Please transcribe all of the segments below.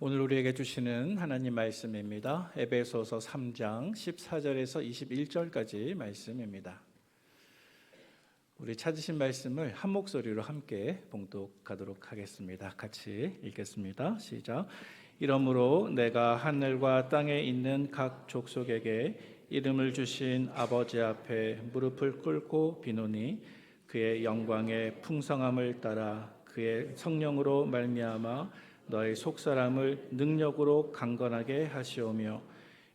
오늘 우리에게 주시는 하나님 말씀입니다. 에베소서 3장 14절에서 21절까지 말씀입니다. 우리 찾으신 말씀을 한 목소리로 함께 봉독하도록 하겠습니다. 같이 읽겠습니다. 시작. 이러므로 내가 하늘과 땅에 있는 각 족속에게 이름을 주신 아버지 앞에 무릎을 꿇고 비노니 그의 영광의 풍성함을 따라 그의 성령으로 말미암아 너희 속사람을 능력으로 강건하게 하시오며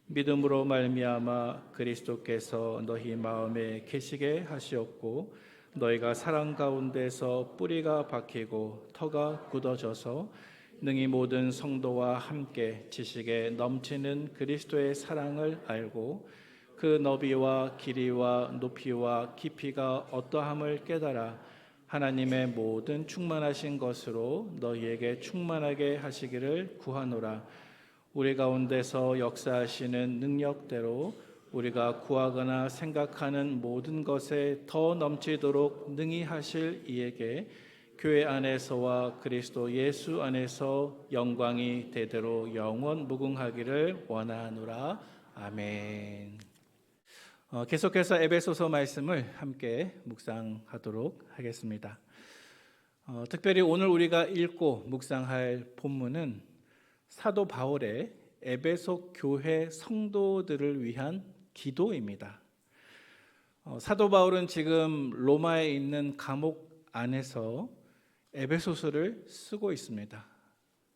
믿음으로 말미암아 그리스도께서 너희 마음에 계시게 하시옵고 너희가 사랑 가운데서 뿌리가 박히고 터가 굳어져서 능히 모든 성도와 함께 지식에 넘치는 그리스도의 사랑을 알고 그 너비와 길이와 높이와 깊이가 어떠함을 깨달아 하나님의 모든 충만하신 것으로 너희에게 충만하게 하시기를 구하노라. 우리 가운데서 역사하시는 능력대로 우리가 구하거나 생각하는 모든 것에 더 넘치도록 능히 하실 이에게 교회 안에서와 그리스도 예수 안에서 영광이 대대로 영원 무궁하기를 원하노라. 아멘. 계속해서 에베소서 말씀을 함께 묵상하도록 하겠습니다. 특별히 오늘 우리가 읽고 묵상할 본문은 사도 바울의 에베소 교회 성도들을 위한 기도입니다. 사도 바울은 지금 로마에 있는 감옥 안에서 에베소서를 쓰고 있습니다.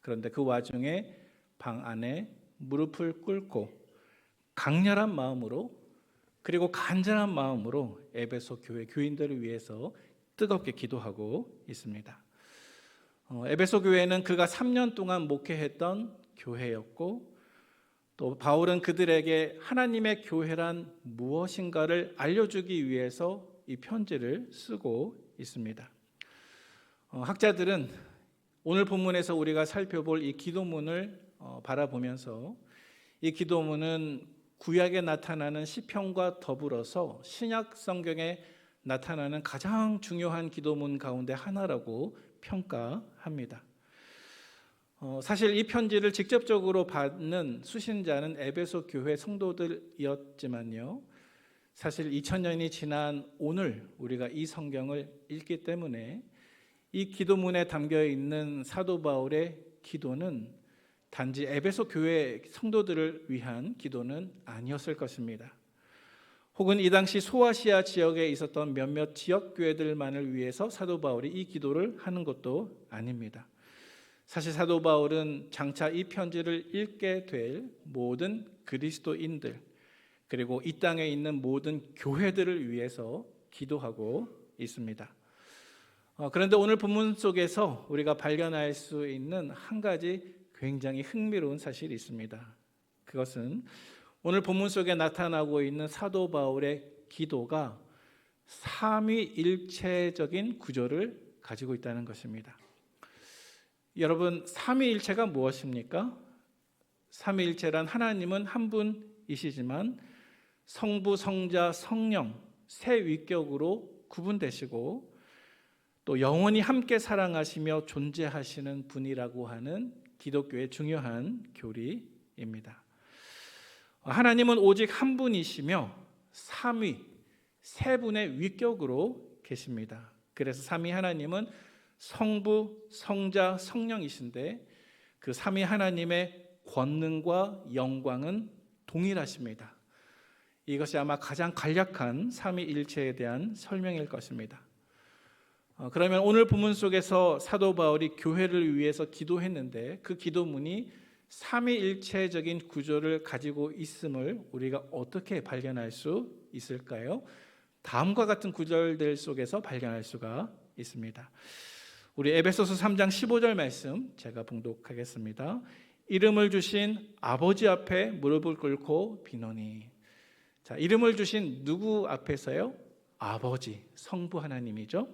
그런데 그 와중에 방 안에 무릎을 꿇고 강렬한 마음으로 그리고 간절한 마음으로 에베소 교회 교인들을 위해서 뜨겁게 기도하고 있습니다. 에베소 교회는 그가 3년 동안 목회했던 교회였고 또 바울은 그들에게 하나님의 교회란 무엇인가를 알려주기 위해서 이 편지를 쓰고 있습니다. 학자들은 오늘 본문에서 우리가 살펴볼 이 기도문을 바라보면서 이 기도문은 구약에 나타나는 시편과 더불어서 신약 성경에 나타나는 가장 중요한 기도문 가운데 하나라고 평가합니다. 사실 이 편지를 직접적으로 받는 수신자는 에베소 교회 성도들이었지만요. 사실 2000년이 지난 오늘 우리가 이 성경을 읽기 때문에 이 기도문에 담겨 있는 사도 바울의 기도는 단지 에베소 교회 성도들을 위한 기도는 아니었을 것입니다. 혹은 이 당시 소아시아 지역에 있었던 몇몇 지역 교회들만을 위해서 사도 바울이 이 기도를 하는 것도 아닙니다. 사실 사도 바울은 장차 이 편지를 읽게 될 모든 그리스도인들 그리고 이 땅에 있는 모든 교회들을 위해서 기도하고 있습니다. 그런데 오늘 본문 속에서 우리가 발견할 수 있는 한 가지 굉장히 흥미로운 사실이 있습니다. 그것은 오늘 본문 속에 나타나고 있는 사도 바울의 기도가 삼위일체적인 구조를 가지고 있다는 것입니다. 여러분, 삼위일체가 무엇입니까? 삼위일체란 하나님은 한 분이시지만 성부, 성자, 성령 세 위격으로 구분되시고 또 영원히 함께 사랑하시며 존재하시는 분이라고 하는 기독교의 중요한 교리입니다. 하나님은 오직 한 분이시며 삼위, 세 분의 위격으로 계십니다. 그래서 삼위 하나님은 성부, 성자, 성령이신데 그 삼위 하나님의 권능과 영광은 동일하십니다. 이것이 아마 가장 간략한 삼위일체에 대한 설명일 것입니다. 그러면 오늘 본문 속에서 사도 바울이 교회를 위해서 기도했는데 그 기도문이 삼위일체적인 구조를 가지고 있음을 우리가 어떻게 발견할 수 있을까요? 다음과 같은 구절들 속에서 발견할 수가 있습니다. 우리 에베소서 3장 15절 말씀 제가 봉독하겠습니다. 이름을 주신 아버지 앞에 무릎을 꿇고 비노니. 자, 이름을 주신 누구 앞에서요? 아버지, 성부 하나님이죠.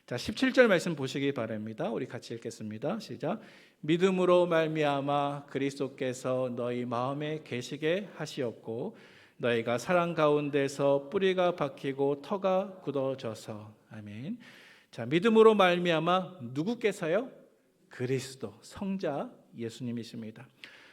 자, 17절 말씀 보시기 바랍니다. 우리 같이 읽겠습니다. 시작. 믿음으로 말미암아 그리스도께서 너희 마음에 계시게 하시옵고 너희가 사랑 가운데서 뿌리가 박히고 터가 굳어져서. 아멘. 자, 믿음으로 말미암아 누구께서요? 그리스도, 성자 예수님이십니다.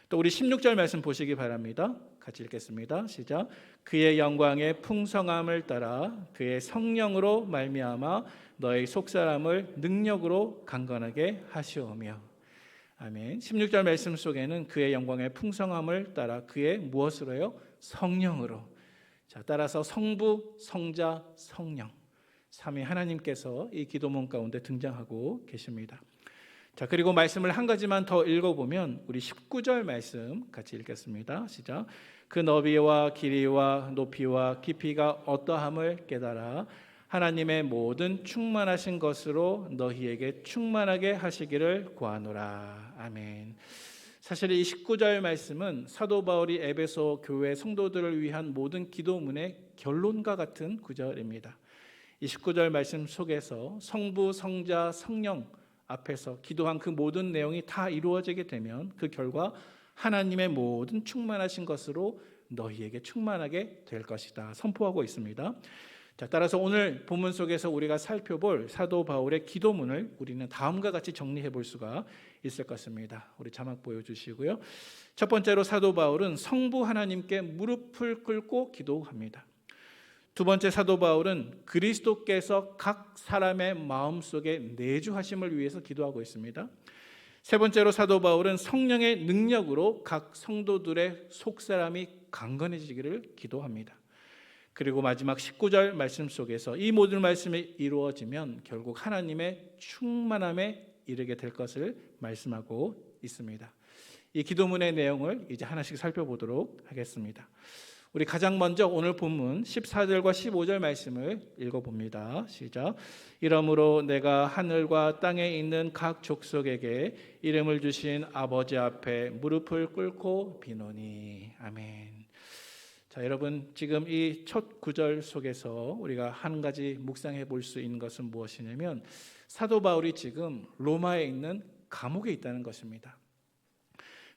또 우리 16절 말씀 보시기 바랍니다. 같이 읽겠습니다. 시작. 그의 영광의 풍성함을 따라 그의 성령으로 말미암아 너희 속사람을 능력으로 강건하게 하시오며. 아멘. 16절 말씀 속에는 그의 영광의 풍성함을 따라 그의 무엇으로요? 성령으로. 자, 따라서 성부, 성자, 성령 삼위 하나님께서 이 기도문 가운데 등장하고 계십니다. 자, 그리고 말씀을 한 가지만 더 읽어보면 우리 19절 말씀 같이 읽겠습니다. 시작. 그 너비와 길이와 높이와 깊이가 어떠함을 깨달아 하나님의 모든 충만하신 것으로 너희에게 충만하게 하시기를 구하노라. 아멘. 사실 이 19절 말씀은 사도 바울이 에베소 교회 성도들을 위한 모든 기도문의 결론과 같은 구절입니다. 이 19절 말씀 속에서 성부, 성자, 성령 앞에서 기도한 그 모든 내용이 다 이루어지게 되면 그 결과 하나님의 모든 충만하신 것으로 너희에게 충만하게 될 것이다 선포하고 있습니다. 자, 따라서 오늘 본문 속에서 우리가 살펴볼 사도 바울의 기도문을 우리는 다음과 같이 정리해 볼 수가 있을 것입니다. 우리 자막 보여주시고요. 첫 번째로 사도 바울은 성부 하나님께 무릎을 꿇고 기도합니다. 두 번째, 사도 바울은 그리스도께서 각 사람의 마음속에 내주하심을 위해서 기도하고 있습니다. 세 번째로, 사도 바울은 성령의 능력으로 각 성도들의 속사람이 강건해지기를 기도합니다. 그리고 마지막 19절 말씀 속에서 이 모든 말씀이 이루어지면 결국 하나님의 충만함에 이르게 될 것을 말씀하고 있습니다. 이 기도문의 내용을 이제 하나씩 살펴보도록 하겠습니다. 우리 가장 먼저 오늘 본문 14절과 15절 말씀을 읽어봅니다. 시작. 이러므로 내가 하늘과 땅에 있는 각 족속에게 이름을 주신 아버지 앞에 무릎을 꿇고 비노니. 아멘. 자, 여러분, 지금 이 첫 구절 속에서 우리가 한 가지 묵상해 볼 수 있는 것은 무엇이냐면 사도 바울이 지금 로마에 있는 감옥에 있다는 것입니다.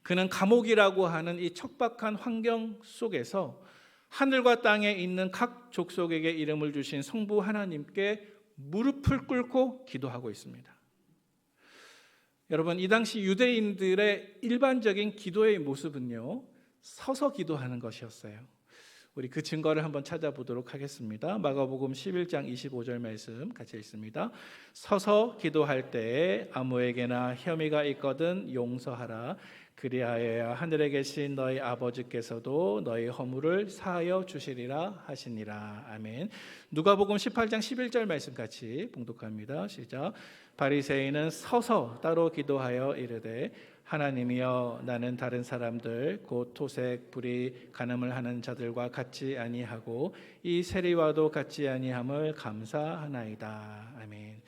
그는 감옥이라고 하는 이 척박한 환경 속에서 하늘과 땅에 있는 각 족속에게 이름을 주신 성부 하나님께 무릎을 꿇고 기도하고 있습니다. 여러분, 이 당시 유대인들의 일반적인 기도의 모습은요, 서서 기도하는 것이었어요. 우리 그 증거를 한번 찾아보도록 하겠습니다. 마가복음 11장 25절 말씀 같이 읽습니다. 서서 기도할 때에 아무에게나 혐의가 있거든 용서하라. 그리하여야 하늘에 계신 너희 아버지께서도 너희 허물을 사하여 주시리라 하시니라. 아멘. 누가복음 18장 11절 말씀 같이 봉독합니다. 시작. 바리새인은 서서 따로 기도하여 이르되 하나님이여, 나는 다른 사람들 곧 토색, 불의, 간음을 하는 자들과 같지 아니하고 이 세리와도 같지 아니함을 감사하나이다. 아멘.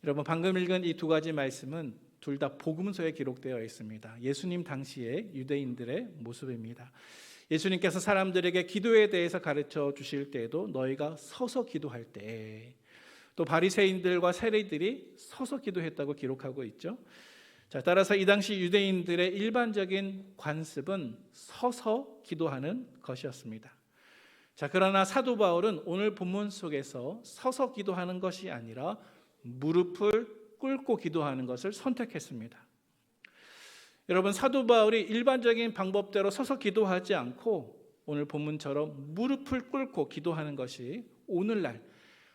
여러분, 방금 읽은 이 두 가지 말씀은 둘 다 복음서에 기록되어 있습니다. 예수님 당시의 유대인들의 모습입니다. 예수님께서 사람들에게 기도에 대해서 가르쳐 주실 때에도 너희가 서서 기도할 때, 또 바리새인들과 세리들이 서서 기도했다고 기록하고 있죠. 자, 따라서 이 당시 유대인들의 일반적인 관습은 서서 기도하는 것이었습니다. 자, 그러나 사도 바울은 오늘 본문 속에서 서서 기도하는 것이 아니라 무릎을 꿇고 기도하는 것을 선택했습니다. 여러분, 사도 바울이 일반적인 방법대로 서서 기도하지 않고 오늘 본문처럼 무릎을 꿇고 기도하는 것이 오늘날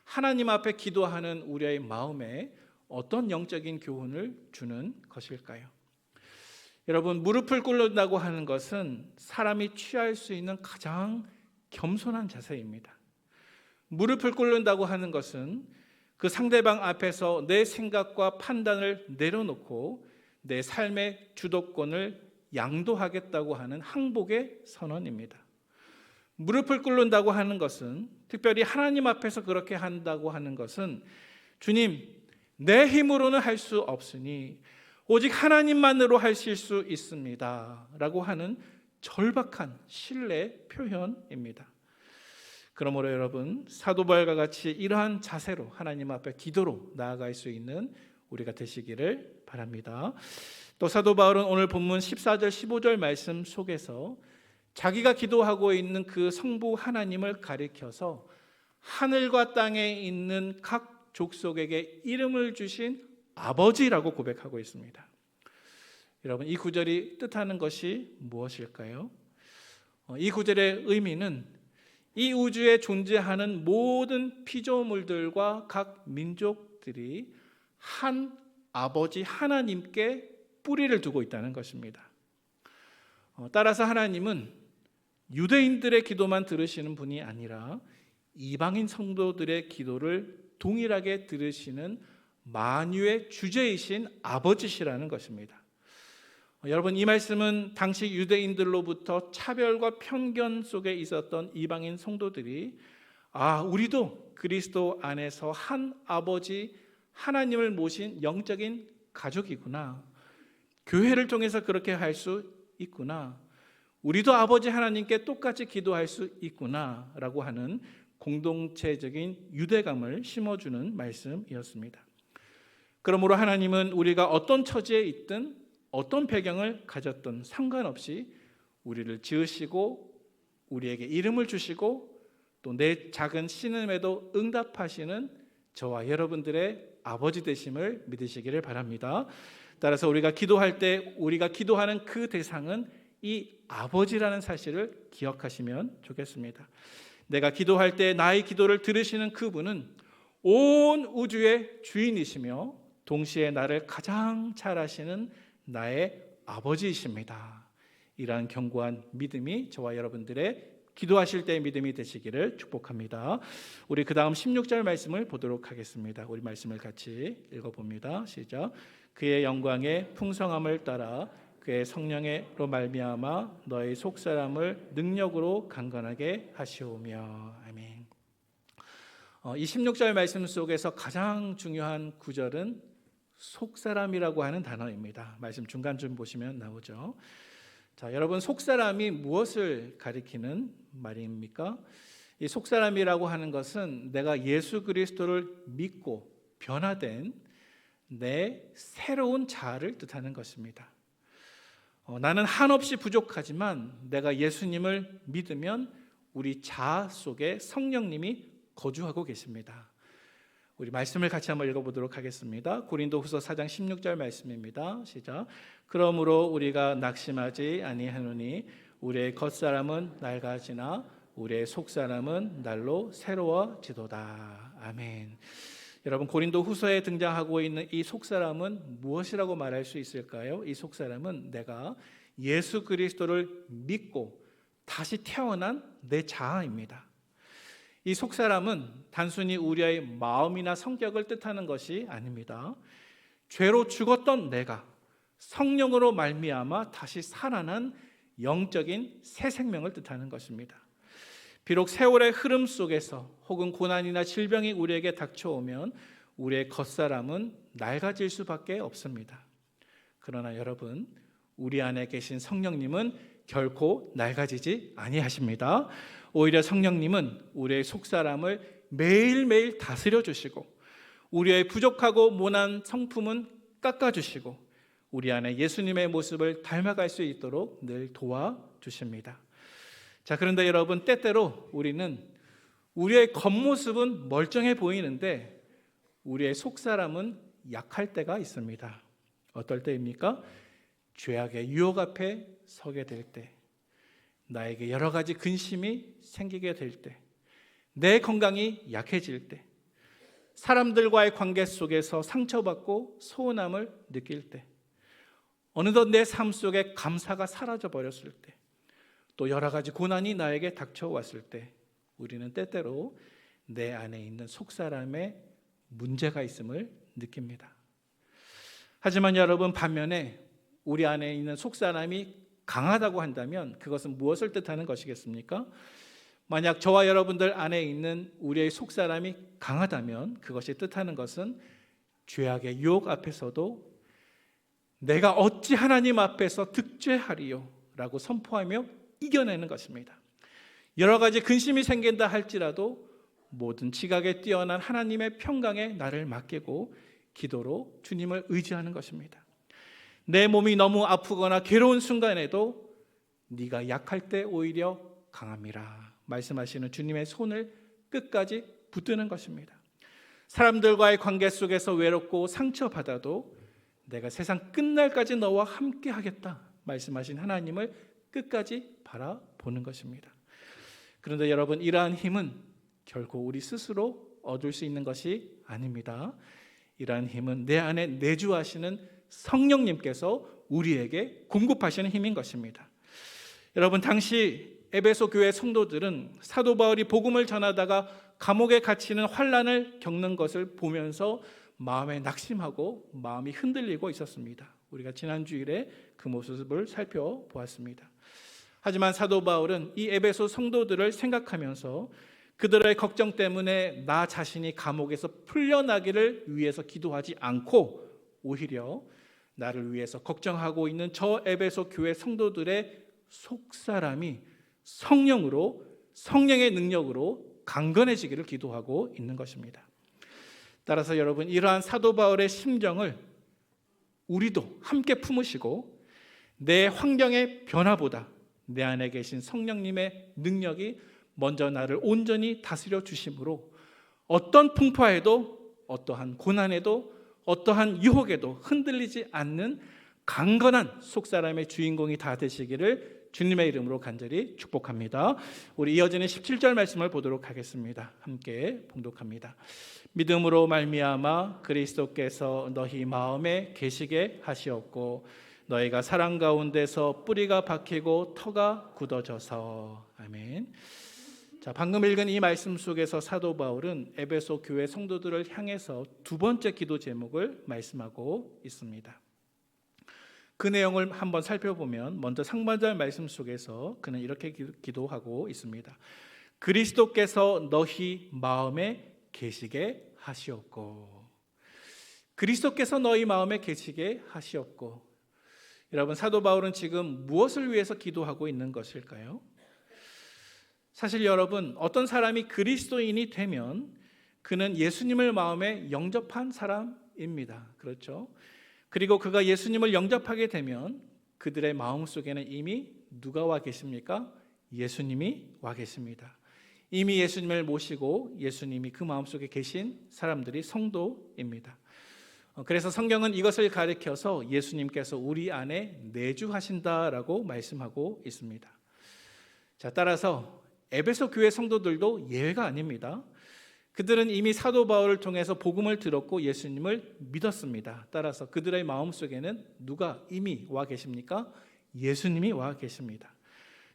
하나님 앞에 기도하는 우리의 마음에 어떤 영적인 교훈을 주는 것일까요? 여러분, 무릎을 꿇는다고 하는 것은 사람이 취할 수 있는 가장 겸손한 자세입니다. 무릎을 꿇는다고 하는 것은 그 상대방 앞에서 내 생각과 판단을 내려놓고 내 삶의 주도권을 양도하겠다고 하는 항복의 선언입니다. 무릎을 꿇는다고 하는 것은, 특별히 하나님 앞에서 그렇게 한다고 하는 것은, 주님, 내 힘으로는 할 수 없으니 오직 하나님만으로 하실 수 있습니다 라고 하는 절박한 신뢰 표현입니다. 그러므로 여러분, 사도 바울과 같이 이러한 자세로 하나님 앞에 기도로 나아갈 수 있는 우리가 되시기를 바랍니다. 또 사도 바울은 오늘 본문 14절 15절 말씀 속에서 자기가 기도하고 있는 그 성부 하나님을 가리켜서 하늘과 땅에 있는 각 족속에게 이름을 주신 아버지라고 고백하고 있습니다. 여러분, 이 구절이 뜻하는 것이 무엇일까요? 이 구절의 의미는 이 우주에 존재하는 모든 피조물들과 각 민족들이 한 아버지 하나님께 뿌리를 두고 있다는 것입니다. 따라서 하나님은 유대인들의 기도만 들으시는 분이 아니라 이방인 성도들의 기도를 동일하게 들으시는 만유의 주제이신 아버지시라는 것입니다. 여러분, 이 말씀은 당시 유대인들로부터 차별과 편견 속에 있었던 이방인 성도들이 우리도 그리스도 안에서 한 아버지 하나님을 모신 영적인 가족이구나, 교회를 통해서 그렇게 할 수 있구나, 우리도 아버지 하나님께 똑같이 기도할 수 있구나 라고 하는 공동체적인 유대감을 심어주는 말씀이었습니다. 그러므로 하나님은 우리가 어떤 처지에 있든 어떤 배경을 가졌든 상관없이 우리를 지으시고 우리에게 이름을 주시고 또 내 작은 신음에도 응답하시는 저와 여러분들의 아버지 되심을 믿으시기를 바랍니다. 따라서 우리가 기도할 때 우리가 기도하는 그 대상은 이 아버지라는 사실을 기억하시면 좋겠습니다. 내가 기도할 때 나의 기도를 들으시는 그분은 온 우주의 주인이시며 동시에 나를 가장 잘 아시는 나의 아버지이십니다. 이러한 견고한 믿음이 저와 여러분들의 기도하실 때의 믿음이 되시기를 축복합니다. 우리 그 다음 16절 말씀을 보도록 하겠습니다. 우리 말씀을 같이 읽어봅니다. 시작. 그의 영광의 풍성함을 따라 그의 성령으로 말미암아 너희 속사람을 능력으로 강건하게 하시오며. 아멘. 이 16절 말씀 속에서 가장 중요한 구절은 속사람이라고 하는 단어입니다. 말씀 중간쯤 보시면 나오죠. 자, 여러분, 속사람이 무엇을 가리키는 말입니까? 이 속사람이라고 하는 것은 내가 예수 그리스도를 믿고 변화된 내 새로운 자아를 뜻하는 것입니다. 나는 한없이 부족하지만 내가 예수님을 믿으면 우리 자아 속에 성령님이 거주하고 계십니다. 우리 말씀을 같이 한번 읽어보도록 하겠습니다. 고린도후서 4장 16절 말씀입니다. 시작. 그러므로 우리가 낙심하지 아니하노니 우리의 겉사람은 낡아지나 우리의 속사람은 날로 새로워지도다. 아멘. 여러분, 고린도후서에 등장하고 있는 이 속사람은 무엇이라고 말할 수 있을까요? 이 속사람은 내가 예수 그리스도를 믿고 다시 태어난 내 자아입니다. 이 속사람은 단순히 우리의 마음이나 성격을 뜻하는 것이 아닙니다. 죄로 죽었던 내가 성령으로 말미암아 다시 살아난 영적인 새 생명을 뜻하는 것입니다. 비록 세월의 흐름 속에서 혹은 고난이나 질병이 우리에게 닥쳐오면 우리의 겉사람은 낡아질 수밖에 없습니다. 그러나 여러분, 우리 안에 계신 성령님은 결코 낡아지지 아니하십니다. 오히려 성령님은 우리의 속사람을 매일매일 다스려 주시고 우리의 부족하고 모난 성품은 깎아주시고 우리 안에 예수님의 모습을 닮아갈 수 있도록 늘 도와주십니다. 자, 그런데 여러분, 때때로 우리는 우리의 겉모습은 멀쩡해 보이는데 우리의 속사람은 약할 때가 있습니다. 어떨 때입니까? 죄악의 유혹 앞에 서게 될 때, 나에게 여러 가지 근심이 생기게 될 때, 내 건강이 약해질 때, 사람들과의 관계 속에서 상처받고 서운함을 느낄 때, 어느덧 내 삶 속에 감사가 사라져 버렸을 때, 또 여러 가지 고난이 나에게 닥쳐왔을 때 우리는 때때로 내 안에 있는 속사람의 문제가 있음을 느낍니다. 하지만 여러분, 반면에 우리 안에 있는 속사람이 강하다고 한다면 그것은 무엇을 뜻하는 것이겠습니까? 만약 저와 여러분들 안에 있는 우리의 속사람이 강하다면 그것이 뜻하는 것은 죄악의 유혹 앞에서도 내가 어찌 하나님 앞에서 득죄하리요 라고 선포하며 이겨내는 것입니다. 여러 가지 근심이 생긴다 할지라도 모든 지각에 뛰어난 하나님의 평강에 나를 맡기고 기도로 주님을 의지하는 것입니다. 내 몸이 너무 아프거나 괴로운 순간에도 네가 약할 때 오히려 강함이라 말씀하시는 주님의 손을 끝까지 붙드는 것입니다. 사람들과의 관계 속에서 외롭고 상처받아도 내가 세상 끝날까지 너와 함께 하겠다 말씀하신 하나님을 끝까지 바라보는 것입니다. 그런데 여러분, 이러한 힘은 결코 우리 스스로 얻을 수 있는 것이 아닙니다. 이러한 힘은 내 안에 내주하시는 성령님께서 우리에게 공급하시는 힘인 것입니다. 여러분, 당시 에베소 교회 성도들은 사도 바울이 복음을 전하다가 감옥에 갇히는 환난을 겪는 것을 보면서 마음에 낙심하고 마음이 흔들리고 있었습니다. 우리가 지난 주일에 그 모습을 살펴보았습니다. 하지만 사도 바울은 이 에베소 성도들을 생각하면서 그들의 걱정 때문에 나 자신이 감옥에서 풀려나기를 위해서 기도하지 않고 오히려 나를 위해서 걱정하고 있는 저 에베소 교회 성도들의 속사람이 성령의 능력으로 강건해지기를 기도하고 있는 것입니다. 따라서 여러분, 이러한 사도 바울의 심정을 우리도 함께 품으시고 내 환경의 변화보다 내 안에 계신 성령님의 능력이 먼저 나를 온전히 다스려 주심으로 어떤 풍파에도 어떠한 고난에도 어떠한 유혹에도 흔들리지 않는 강건한 속사람의 주인공이 다 되시기를 주님의 이름으로 간절히 축복합니다. 우리 이어지는 17절 말씀을 보도록 하겠습니다. 함께 봉독합니다. 믿음으로 말미암아 그리스도께서 너희 마음에 계시게 하시었고 너희가 사랑 가운데서 뿌리가 박히고 터가 굳어져서. 아멘. 자, 방금 읽은 이 말씀 속에서 사도 바울은 에베소 교회 성도들을 향해서 두 번째 기도 제목을 말씀하고 있습니다. 그 내용을 한번 살펴보면 먼저 상반절 말씀 속에서 그는 이렇게 기도하고 있습니다. 그리스도께서 너희 마음에 계시게 하시었고. 그리스도께서 너희 마음에 계시게 하시었고. 여러분, 사도 바울은 지금 무엇을 위해서 기도하고 있는 것일까요? 사실 여러분, 어떤 사람이 그리스도인이 되면 그는 예수님을 마음에 영접한 사람입니다. 그렇죠? 그리고 그가 예수님을 영접하게 되면 그들의 마음속에는 이미 누가 와 계십니까? 예수님이 와 계십니다. 이미 예수님을 모시고 예수님이 그 마음속에 계신 사람들이 성도입니다. 그래서 성경은 이것을 가리켜서 예수님께서 우리 안에 내주하신다라고 말씀하고 있습니다. 자, 따라서 에베소 교회 성도들도 예외가 아닙니다. 그들은 이미 사도 바울을 통해서 복음을 들었고 예수님을 믿었습니다. 따라서 그들의 마음속에는 누가 이미 와 계십니까? 예수님이 와 계십니다.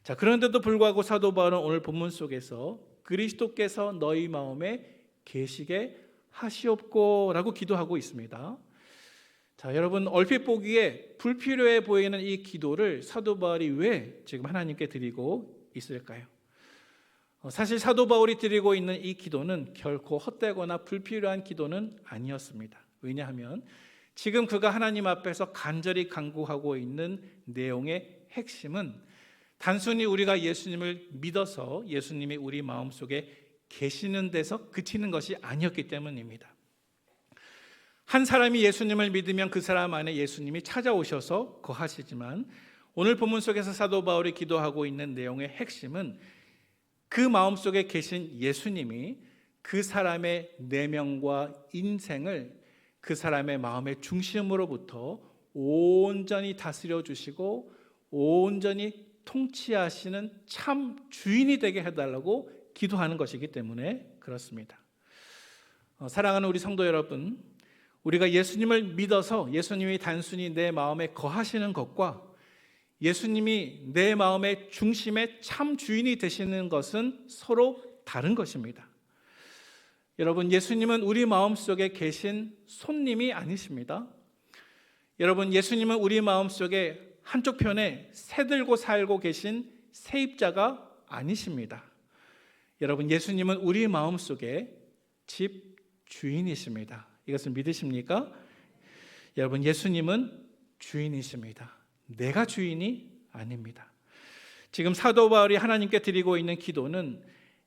자, 그런데도 불구하고 사도 바울은 오늘 본문 속에서 그리스도께서 너희 마음에 계시게 하시옵고라고 기도하고 있습니다. 자, 여러분, 얼핏 보기에 불필요해 보이는 이 기도를 사도 바울이 왜 지금 하나님께 드리고 있을까요? 사실 사도 바울이 드리고 있는 이 기도는 결코 헛되거나 불필요한 기도는 아니었습니다. 왜냐하면 지금 그가 하나님 앞에서 간절히 간구하고 있는 내용의 핵심은 단순히 우리가 예수님을 믿어서 예수님이 우리 마음속에 계시는 데서 그치는 것이 아니었기 때문입니다. 한 사람이 예수님을 믿으면 그 사람 안에 예수님이 찾아오셔서 거하시지만 오늘 본문 속에서 사도 바울이 기도하고 있는 내용의 핵심은 그 마음속에 계신 예수님이 그 사람의 내면과 인생을 그 사람의 마음의 중심으로부터 온전히 다스려 주시고 온전히 통치하시는 참 주인이 되게 해달라고 기도하는 것이기 때문에 그렇습니다. 사랑하는 우리 성도 여러분, 우리가 예수님을 믿어서 예수님이 단순히 내 마음에 거하시는 것과 예수님이 내 마음의 중심의 참 주인이 되시는 것은 서로 다른 것입니다. 여러분, 예수님은 우리 마음속에 계신 손님이 아니십니다. 여러분, 예수님은 우리 마음속에 한쪽 편에 새들고 살고 계신 세입자가 아니십니다. 여러분, 예수님은 우리 마음속에 집 주인이십니다. 이것을 믿으십니까? 여러분, 예수님은 주인이십니다. 내가 주인이 아닙니다. 지금 사도 바울이 하나님께 드리고 있는 기도는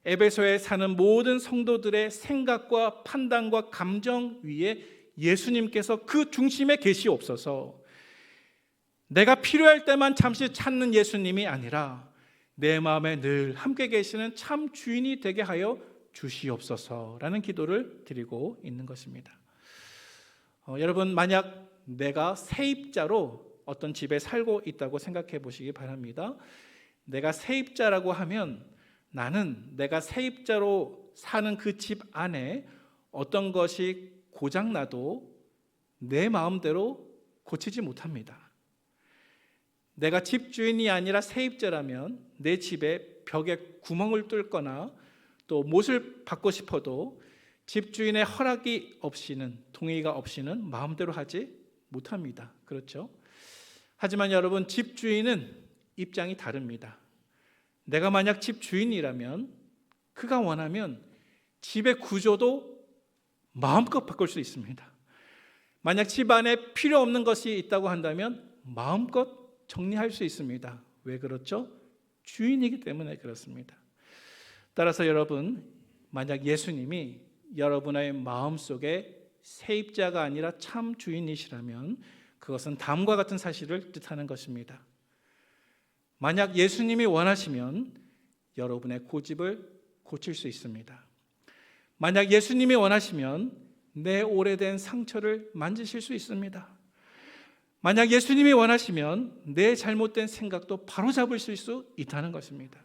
에베소에 사는 모든 성도들의 생각과 판단과 감정 위에 예수님께서 그 중심에 계시옵소서. 내가 필요할 때만 잠시 찾는 예수님이 아니라 내 마음에 늘 함께 계시는 참 주인이 되게 하여 주시옵소서라는 기도를 드리고 있는 것입니다. 여러분, 만약 내가 세입자로 어떤 집에 살고 있다고 생각해 보시기 바랍니다. 내가 세입자라고 하면 나는 내가 세입자로 사는 그 집 안에 어떤 것이 고장나도 내 마음대로 고치지 못합니다. 내가 집주인이 아니라 세입자라면 내 집에 벽에 구멍을 뚫거나 또 못을 받고 싶어도 집주인의 허락이 없이는, 동의가 없이는 마음대로 하지 못합니다. 그렇죠? 하지만 여러분, 집주인은 입장이 다릅니다. 내가 만약 집주인이라면 그가 원하면 집의 구조도 마음껏 바꿀 수 있습니다. 만약 집 안에 필요 없는 것이 있다고 한다면 마음껏 정리할 수 있습니다. 왜 그렇죠? 주인이기 때문에 그렇습니다. 따라서 여러분, 만약 예수님이 여러분의 마음속에 세입자가 아니라 참 주인이시라면 그것은 다음과 같은 사실을 뜻하는 것입니다. 만약 예수님이 원하시면 여러분의 고집을 고칠 수 있습니다. 만약 예수님이 원하시면 내 오래된 상처를 만지실 수 있습니다. 만약 예수님이 원하시면 내 잘못된 생각도 바로잡을 수 있다는 것입니다.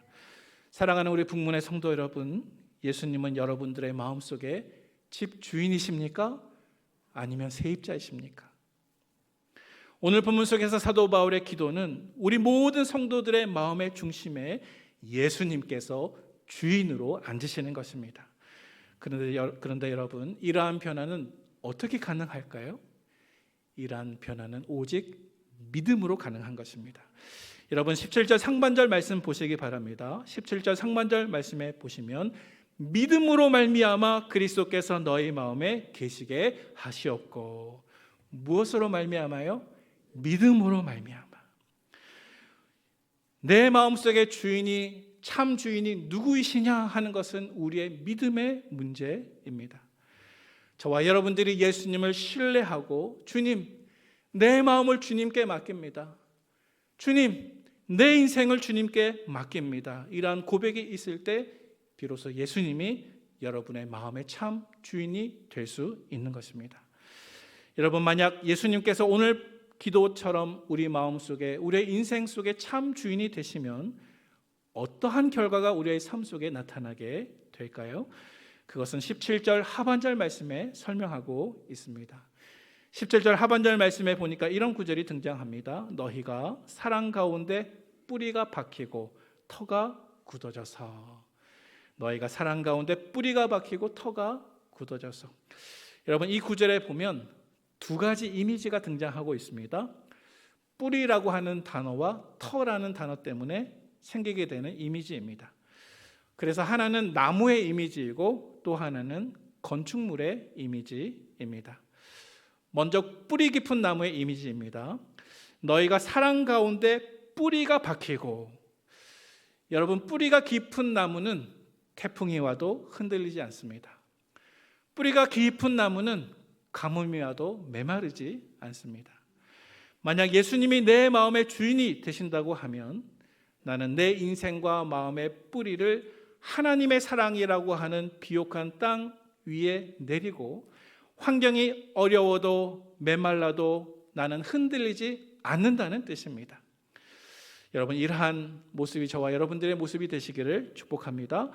사랑하는 우리 북문의 성도 여러분, 예수님은 여러분들의 마음속에 집 주인이십니까? 아니면 세입자이십니까? 오늘 본문 속에서 사도 바울의 기도는 우리 모든 성도들의 마음의 중심에 예수님께서 주인으로 앉으시는 것입니다. 그런데 여러분, 이러한 변화는 어떻게 가능할까요? 이러한 변화는 오직 믿음으로 가능한 것입니다. 여러분, 17절 상반절 말씀 보시기 바랍니다. 17절 상반절 말씀에 보시면 믿음으로 말미암아 그리스도께서 너희 마음에 계시게 하시옵고. 무엇으로 말미암아요? 믿음으로 말미암아. 내 마음속의 주인이, 참 주인이 누구이시냐 하는 것은 우리의 믿음의 문제입니다. 저와 여러분들이 예수님을 신뢰하고 주님, 내 마음을 주님께 맡깁니다. 주님, 내 인생을 주님께 맡깁니다. 이러한 고백이 있을 때 비로소 예수님이 여러분의 마음의 참 주인이 될 수 있는 것입니다. 여러분, 만약 예수님께서 오늘 기도처럼 우리 마음속에, 우리의 인생 속에 참 주인이 되시면 어떠한 결과가 우리의 삶 속에 나타나게 될까요? 그것은 17절 하반절 말씀에 설명하고 있습니다. 17절 하반절 말씀에 보니까 이런 구절이 등장합니다. 너희가 사랑 가운데 뿌리가 박히고 터가 굳어져서. 너희가 사랑 가운데 뿌리가 박히고 터가 굳어져서. 여러분, 이 구절에 보면 두 가지 이미지가 등장하고 있습니다. 뿌리라고 하는 단어와 터라는 단어 때문에 생기게 되는 이미지입니다. 그래서 하나는 나무의 이미지이고 또 하나는 건축물의 이미지입니다. 먼저 뿌리 깊은 나무의 이미지입니다. 너희가 사랑 가운데 뿌리가 박히고. 여러분, 뿌리가 깊은 나무는 태풍이 와도 흔들리지 않습니다. 뿌리가 깊은 나무는 가뭄이 와도 메마르지 않습니다. 만약 예수님이 내 마음의 주인이 되신다고 하면 나는 내 인생과 마음의 뿌리를 하나님의 사랑이라고 하는 비옥한 땅 위에 내리고 환경이 어려워도 메말라도 나는 흔들리지 않는다는 뜻입니다. 여러분, 이러한 모습이 저와 여러분들의 모습이 되시기를 축복합니다.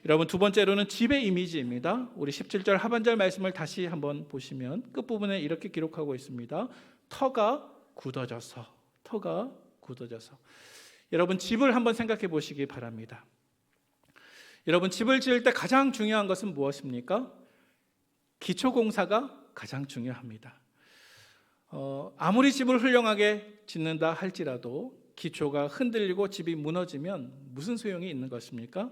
여러분, 두 번째로는 집의 이미지입니다. 우리 17절 하반절 말씀을 다시 한번 보시면 끝부분에 이렇게 기록하고 있습니다. 터가 굳어져서. 터가 굳어져서. 여러분, 집을 한번 생각해 보시기 바랍니다. 여러분, 집을 지을 때 가장 중요한 것은 무엇입니까? 기초공사가 가장 중요합니다. 아무리 집을 훌륭하게 짓는다 할지라도 기초가 흔들리고 집이 무너지면 무슨 소용이 있는 것입니까?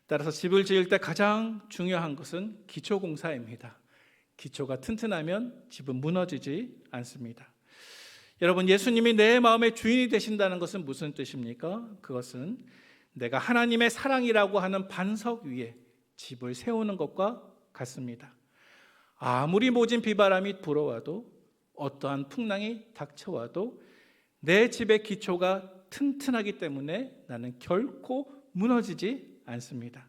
따라서 집을 지을 때 가장 중요한 것은 기초공사입니다. 기초가 튼튼하면 집은 무너지지 않습니다. 여러분, 예수님이 내 마음의 주인이 되신다는 것은 무슨 뜻입니까? 그것은 내가 하나님의 사랑이라고 하는 반석 위에 집을 세우는 것과 같습니다. 아무리 모진 비바람이 불어와도 어떠한 풍랑이 닥쳐와도 내 집의 기초가 튼튼하기 때문에 나는 결코 무너지지 않습니다.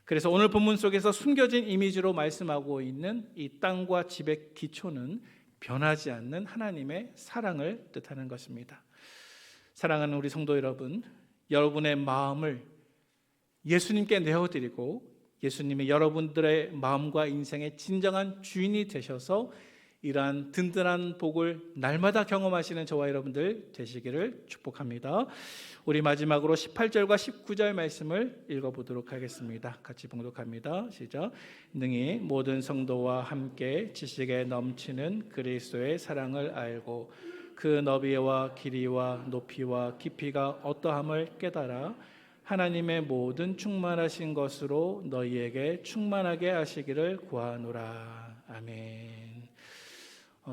그래서 오늘 본문 속에서 숨겨진 이미지로 말씀하고 있는 이 땅과 집의 기초는 변하지 않는 하나님의 사랑을 뜻하는 것입니다. 사랑하는 우리 성도 여러분, 여러분의 마음을 예수님께 내어드리고 예수님이 여러분들의 마음과 인생의 진정한 주인이 되셔서 이러한 든든한 복을 날마다 경험하시는 저와 여러분들 되시기를 축복합니다. 우리 마지막으로 18절과 19절 말씀을 읽어보도록 하겠습니다. 같이 봉독합니다. 시작. 능히 모든 성도와 함께 지식에 넘치는 그리스도의 사랑을 알고 그 너비와 길이와 높이와 깊이가 어떠함을 깨달아 하나님의 모든 충만하신 것으로 너희에게 충만하게 하시기를 구하노라. 아멘.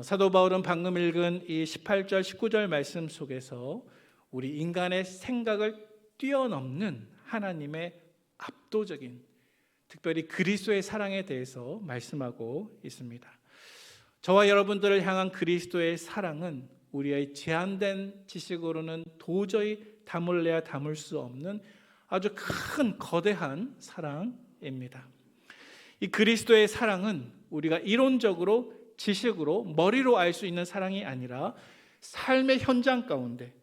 사도 바울은 방금 읽은 이 18절 19절 말씀 속에서 우리 인간의 생각을 뛰어넘는 하나님의 압도적인, 특별히 그리스도의 사랑에 대해서 말씀하고 있습니다. 저와 여러분들을 향한 그리스도의 사랑은 우리의 제한된 지식으로는 도저히 담을래야 담을 수 없는 아주 큰 거대한 사랑입니다. 이 그리스도의 사랑은 우리가 이론적으로 지식으로 머리로 알 수 있는 사랑이 아니라 삶의 현장 가운데,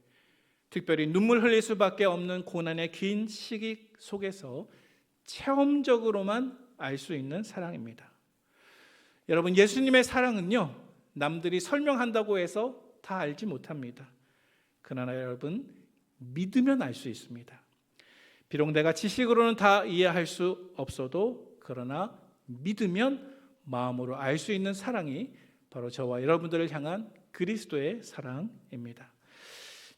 특별히 눈물 흘릴 수밖에 없는 고난의 긴 시기 속에서 체험적으로만 알 수 있는 사랑입니다. 여러분, 예수님의 사랑은요, 남들이 설명한다고 해서 다 알지 못합니다. 그러나 여러분, 믿으면 알 수 있습니다. 비록 내가 지식으로는 다 이해할 수 없어도 그러나 믿으면 마음으로 알 수 있는 사랑이 바로 저와 여러분들을 향한 그리스도의 사랑입니다.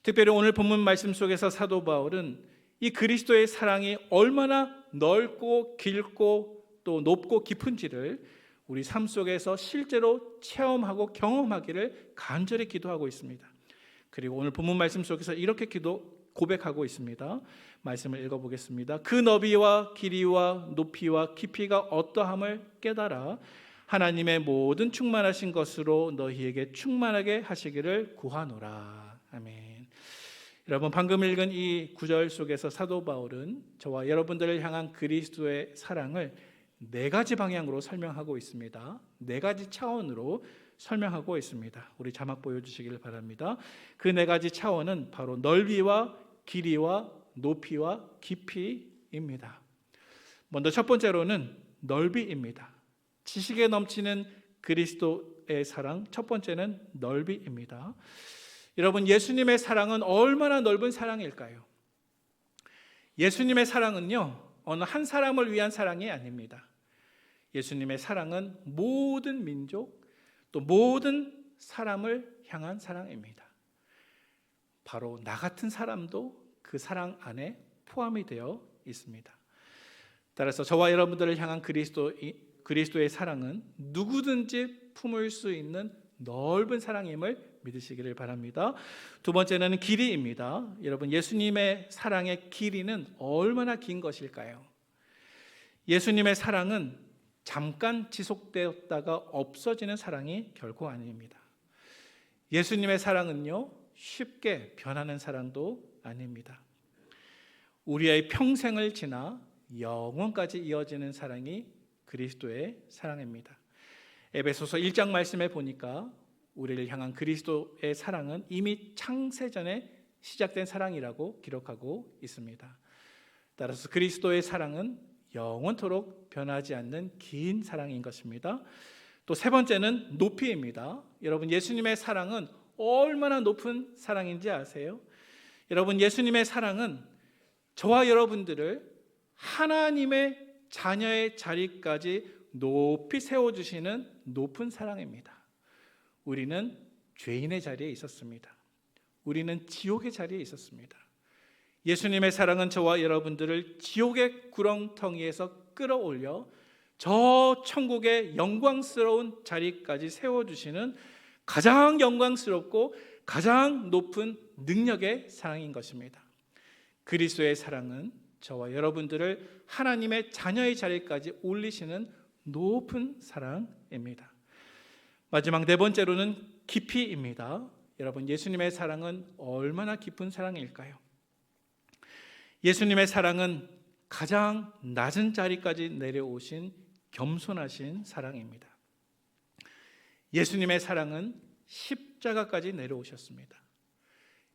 특별히 오늘 본문 말씀 속에서 사도 바울은 이 그리스도의 사랑이 얼마나 넓고 길고 또 높고 깊은지를 우리 삶 속에서 실제로 체험하고 경험하기를 간절히 기도하고 있습니다. 그리고 오늘 본문 말씀 속에서 이렇게 고백하고 있습니다. 말씀을 읽어보겠습니다. 그 너비와 길이와 높이와 깊이가 어떠함을 깨달아 하나님의 모든 충만하신 것으로 너희에게 충만하게 하시기를 구하노라. 아멘. 여러분, 방금 읽은 이 구절 속에서 사도 바울은 저와 여러분들을 향한 그리스도의 사랑을 네 가지 방향으로 설명하고 있습니다. 네 가지 차원으로 설명하고 있습니다. 우리 자막 보여주시길 바랍니다. 그 네 가지 차원은 바로 넓이와 길이와 높이와 깊이입니다. 먼저 첫 번째로는 넓이입니다. 지식에 넘치는 그리스도의 사랑, 첫 번째는 넓이입니다. 여러분, 예수님의 사랑은 얼마나 넓은 사랑일까요? 예수님의 사랑은요, 어느 한 사람을 위한 사랑이 아닙니다. 예수님의 사랑은 모든 민족, 또 모든 사람을 향한 사랑입니다. 바로 나 같은 사람도 그 사랑 안에 포함이 되어 있습니다. 따라서 저와 여러분들을 향한 그리스도의 사랑은 누구든지 품을 수 있는 넓은 사랑임을 믿으시기를 바랍니다. 두 번째는 길이입니다. 여러분, 예수님의 사랑의 길이는 얼마나 긴 것일까요? 예수님의 사랑은 잠깐 지속되었다가 없어지는 사랑이 결코 아닙니다. 예수님의 사랑은요, 쉽게 변하는 사랑도 아닙니다. 우리의 평생을 지나 영원까지 이어지는 사랑이 그리스도의 사랑입니다. 에베소서 1장 말씀에 보니까 우리를 향한 그리스도의 사랑은 이미 창세전에 시작된 사랑이라고 기록하고 있습니다. 따라서 그리스도의 사랑은 영원토록 변하지 않는 긴 사랑인 것입니다. 또 세 번째는 높이입니다. 여러분, 예수님의 사랑은 얼마나 높은 사랑인지 아세요? 여러분, 예수님의 사랑은 저와 여러분들을 하나님의 자녀의 자리까지 높이 세워주시는 높은 사랑입니다. 우리는 죄인의 자리에 있었습니다. 우리는 지옥의 자리에 있었습니다. 예수님의 사랑은 저와 여러분들을 지옥의 구렁텅이에서 끌어올려 저 천국의 영광스러운 자리까지 세워주시는 가장 영광스럽고 가장 높은 능력의 사랑인 것입니다. 그리스도의 사랑은 저와 여러분들을 하나님의 자녀의 자리까지 올리시는 높은 사랑입니다. 마지막 네 번째로는 깊이입니다. 여러분, 예수님의 사랑은 얼마나 깊은 사랑일까요? 예수님의 사랑은 가장 낮은 자리까지 내려오신 겸손하신 사랑입니다. 예수님의 사랑은 십자가까지 내려오셨습니다.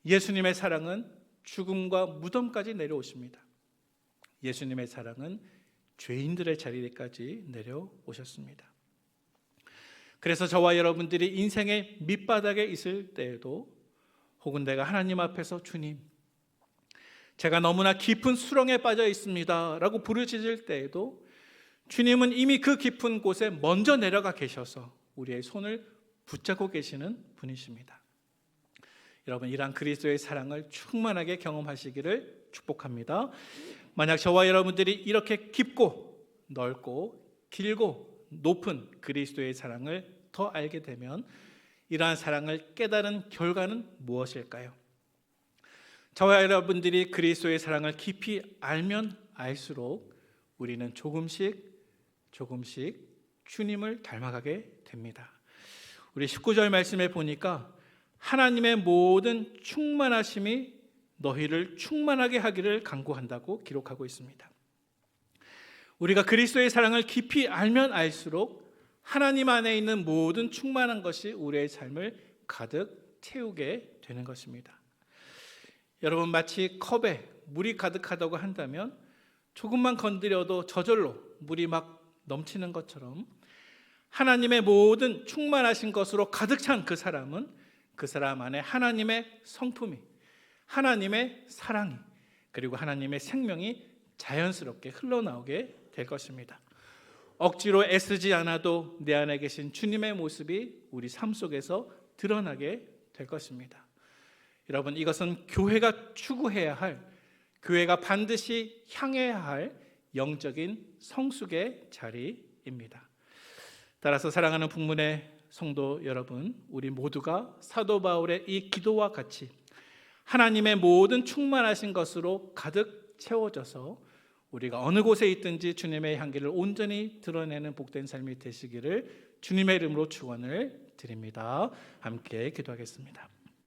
예수님의 사랑은 죽음과 무덤까지 내려오십니다. 예수님의 사랑은 죄인들의 자리까지 내려오셨습니다. 그래서 저와 여러분들이 인생의 밑바닥에 있을 때에도, 혹은 내가 하나님 앞에서 주님, 제가 너무나 깊은 수렁에 빠져 있습니다 라고 부르짖을 때에도 주님은 이미 그 깊은 곳에 먼저 내려가 계셔서 우리의 손을 붙잡고 계시는 분이십니다. 여러분, 이러한 그리스도의 사랑을 충만하게 경험하시기를 축복합니다. 만약 저와 여러분들이 이렇게 깊고 넓고 길고 높은 그리스도의 사랑을 더 알게 되면 이러한 사랑을 깨달은 결과는 무엇일까요? 저와 여러분들이 그리스도의 사랑을 깊이 알면 알수록 우리는 조금씩 주님을 닮아가게 됩니다. 우리 19절 말씀에 보니까 하나님의 모든 충만하심이 너희를 충만하게 하기를 간구한다고 기록하고 있습니다. 우리가 그리스도의 사랑을 깊이 알면 알수록 하나님 안에 있는 모든 충만한 것이 우리의 삶을 가득 채우게 되는 것입니다. 여러분, 마치 컵에 물이 가득하다고 한다면 조금만 건드려도 저절로 물이 막 넘치는 것처럼 하나님의 모든 충만하신 것으로 가득 찬 그 사람은 그 사람 안에 하나님의 성품이, 하나님의 사랑이, 그리고 하나님의 생명이 자연스럽게 흘러나오게 될 것입니다. 억지로 애쓰지 않아도 내 안에 계신 주님의 모습이 우리 삶 속에서 드러나게 될 것입니다. 여러분, 이것은 교회가 추구해야 할, 교회가 반드시 향해야 할 영적인 성숙의 자리입니다. 따라서 사랑하는 북문의 성도 여러분, 우리 모두가 사도 바울의 이 기도와 같이 하나님의 모든 충만하신 것으로 가득 채워져서 우리가 어느 곳에 있든지 주님의 향기를 온전히 드러내는 복된 삶이 되시기를 주님의 이름으로 축원을 드립니다. 함께 기도하겠습니다.